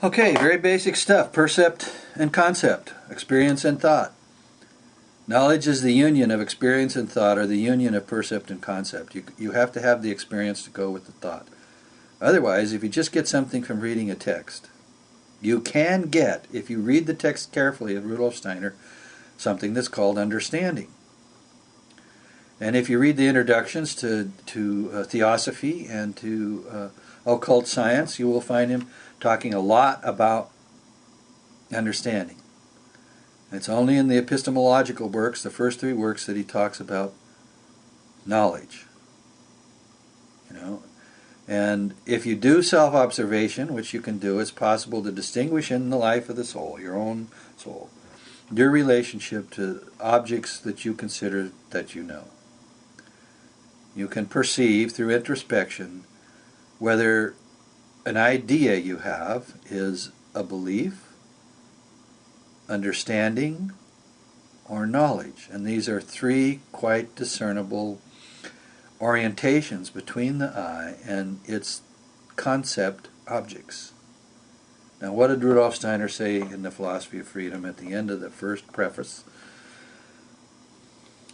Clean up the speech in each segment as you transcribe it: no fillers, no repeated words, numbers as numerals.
Okay, very basic stuff. Percept and concept, experience and thought. Knowledge is the union of experience and thought, or the union of percept and concept. You have to have the experience to go with the thought. Otherwise, if you just get something from reading a text, you can get, if you read the text carefully of Rudolf Steiner, something that's called understanding. And if you read the introductions to Theosophy and to occult science, you will find him talking a lot about understanding. It's only in the epistemological works, the first three works, that he talks about knowledge. And if you do self-observation, which you can do, it's possible to distinguish in the life of the soul, your own soul, your relationship to objects that you consider that you know. You can perceive through introspection whether an idea you have is a belief, understanding, or knowledge. And these are three quite discernible orientations between the I and its concept objects. Now, what did Rudolf Steiner say in The Philosophy of Freedom at the end of the first preface,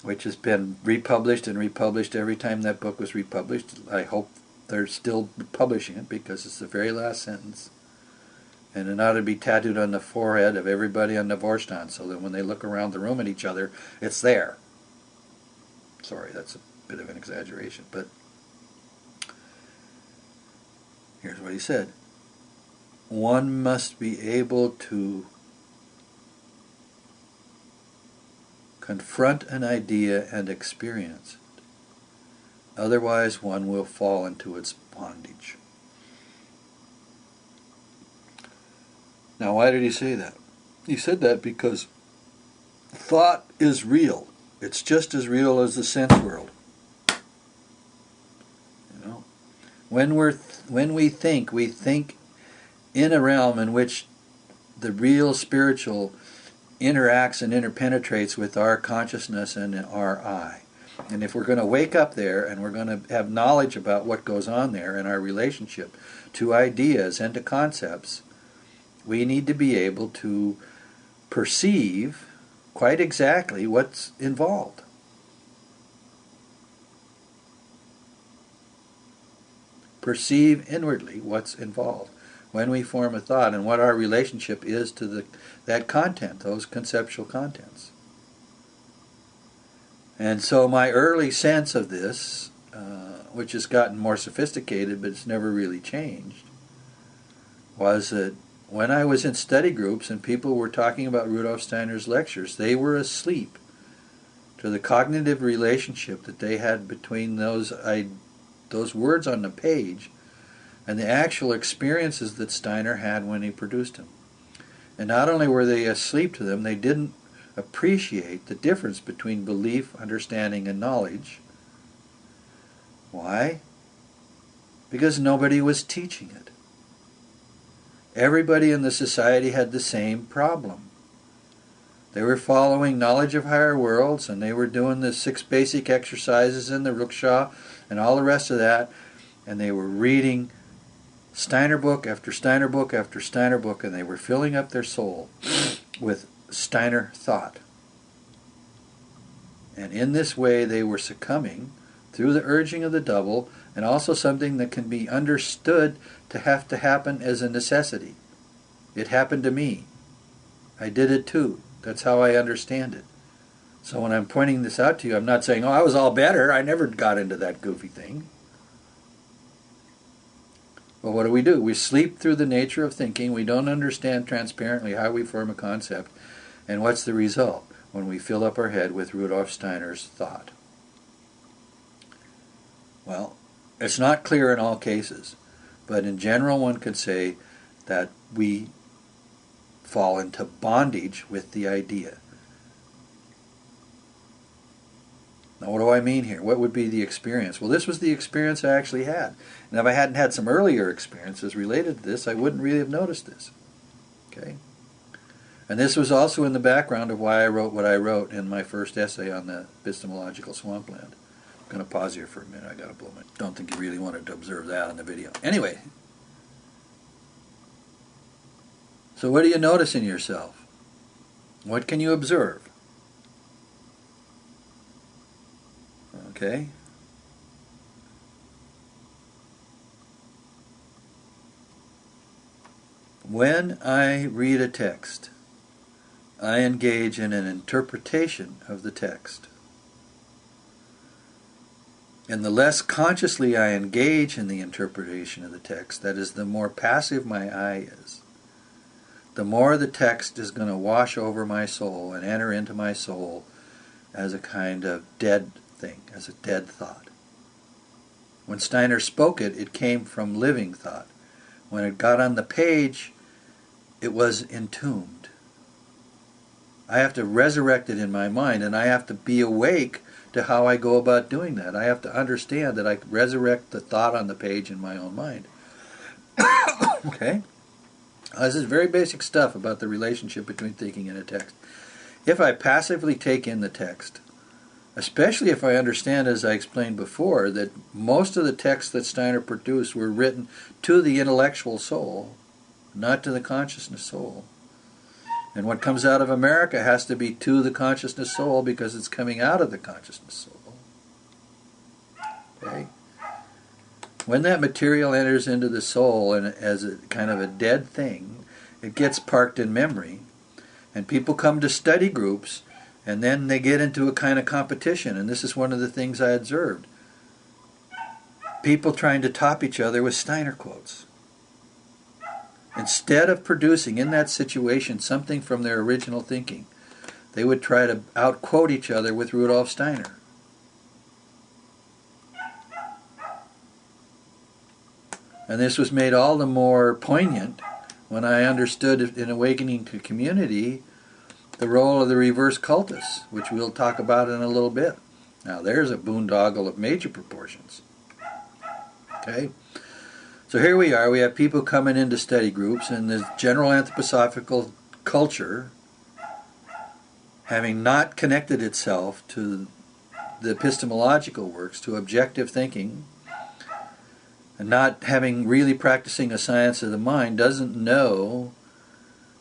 which has been republished and republished every time that book was republished? I hope they're still publishing it, because it's the very last sentence. And it ought to be tattooed on the forehead of everybody on the Vorstand, so that when they look around the room at each other, it's there. Sorry, that's a bit of an exaggeration, but here's what he said. One must be able to confront an idea and experience it. Otherwise, one will fall into its bondage. Now, why did he say that? He said that because thought is real. It's just as real as the sense world. When we think in a realm in which the real spiritual interacts and interpenetrates with our consciousness and our I. And if we're going to wake up there and we're going to have knowledge about what goes on there in our relationship to ideas and to concepts, we need to be able to perceive quite exactly what's involved. Perceive inwardly what's involved when we form a thought, and what our relationship is to that content, those conceptual contents. And so my early sense of this, which has gotten more sophisticated but it's never really changed, was that when I was in study groups and people were talking about Rudolf Steiner's lectures, they were asleep to the cognitive relationship that they had between those words on the page and the actual experiences that Steiner had when he produced them. And not only were they asleep to them, they didn't appreciate the difference between belief, understanding, and knowledge. Why? Because nobody was teaching it. Everybody in the society had the same problem. They were following knowledge of higher worlds, and they were doing the 6 basic exercises in the Rickshaw and all the rest of that, and they were reading Steiner book after Steiner book after Steiner book, and they were filling up their soul with Steiner thought. And in this way they were succumbing through the urging of the double, and also something that can be understood to have to happen as a necessity. It happened to me. I did it too. That's how I understand it. So when I'm pointing this out to you, I'm not saying, oh, I was all better. I never got into that goofy thing. But what do? We sleep through the nature of thinking. We don't understand transparently how we form a concept. And what's the result when we fill up our head with Rudolf Steiner's thought? Well, it's not clear in all cases. But in general, one could say that we fall into bondage with the idea. Now, what do I mean here? What would be the experience? Well, this was the experience I actually had. And if I hadn't had some earlier experiences related to this, I wouldn't really have noticed this. Okay? And this was also in the background of why I wrote what I wrote in my first essay on the epistemological swampland. I'm going to pause here for a minute. I got to blow my... Don't think you really wanted to observe that on the video. Anyway, So what do you notice in yourself? What can you observe? Okay? When I read a text, I engage in an interpretation of the text. And the less consciously I engage in the interpretation of the text, that is, the more passive my eye is, the more the text is going to wash over my soul and enter into my soul as a kind of dead thing, as a dead thought. When Steiner spoke it, it came from living thought. When it got on the page, it was entombed. I have to resurrect it in my mind, and I have to be awake to how I go about doing that. I have to understand that I resurrect the thought on the page in my own mind. Okay? This is very basic stuff about the relationship between thinking and a text. If I passively take in the text, especially if I understand, as I explained before, that most of the texts that Steiner produced were written to the intellectual soul, not to the consciousness soul. And what comes out of America has to be to the consciousness soul because it's coming out of the consciousness soul. Okay? When that material enters into the soul and as a kind of a dead thing, it gets parked in memory. And people come to study groups, and then they get into a kind of competition. And this is one of the things I observed. People trying to top each other with Steiner quotes. Instead of producing in that situation something from their original thinking, they would try to outquote each other with Rudolf Steiner. And this was made all the more poignant when I understood in Awakening to Community the role of the reverse cultists, which we'll talk about in a little bit. Now there's a boondoggle of major proportions. Okay? So here we are, we have people coming into study groups, and the general anthroposophical culture, having not connected itself to the epistemological works, to objective thinking, and not having really practicing a science of the mind, doesn't know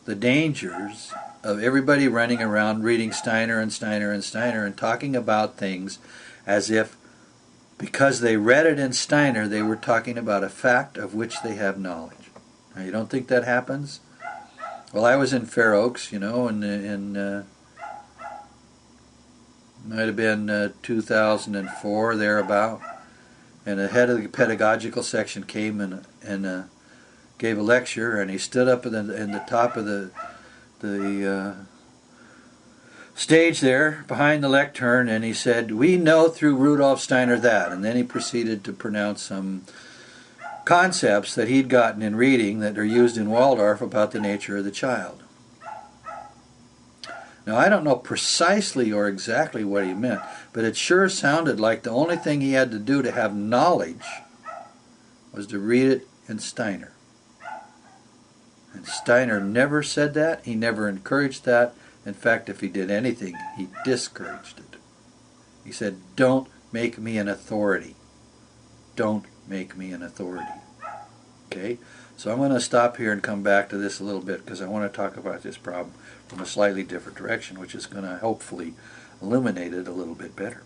the dangers of everybody running around reading Steiner and Steiner and Steiner and talking about things as if because they read it in Steiner, they were talking about a fact of which they have knowledge. Now, you don't think that happens? Well, I was in Fair Oaks, in might have been 2004, thereabout, and the head of the pedagogical section came and gave a lecture, and he stood up in the top of the stage there behind the lectern, and he said, "We know through Rudolf Steiner that," and then he proceeded to pronounce some concepts that he'd gotten in reading that are used in Waldorf about the nature of the child. Now I don't know precisely or exactly what he meant, but it sure sounded like the only thing he had to do to have knowledge was to read it in Steiner. And Steiner never said that, he never encouraged that. In fact, if he did anything, he discouraged it. He said, "Don't make me an authority. Don't make me an authority." Okay? So I'm going to stop here and come back to this a little bit because I want to talk about this problem from a slightly different direction, which is going to hopefully illuminate it a little bit better.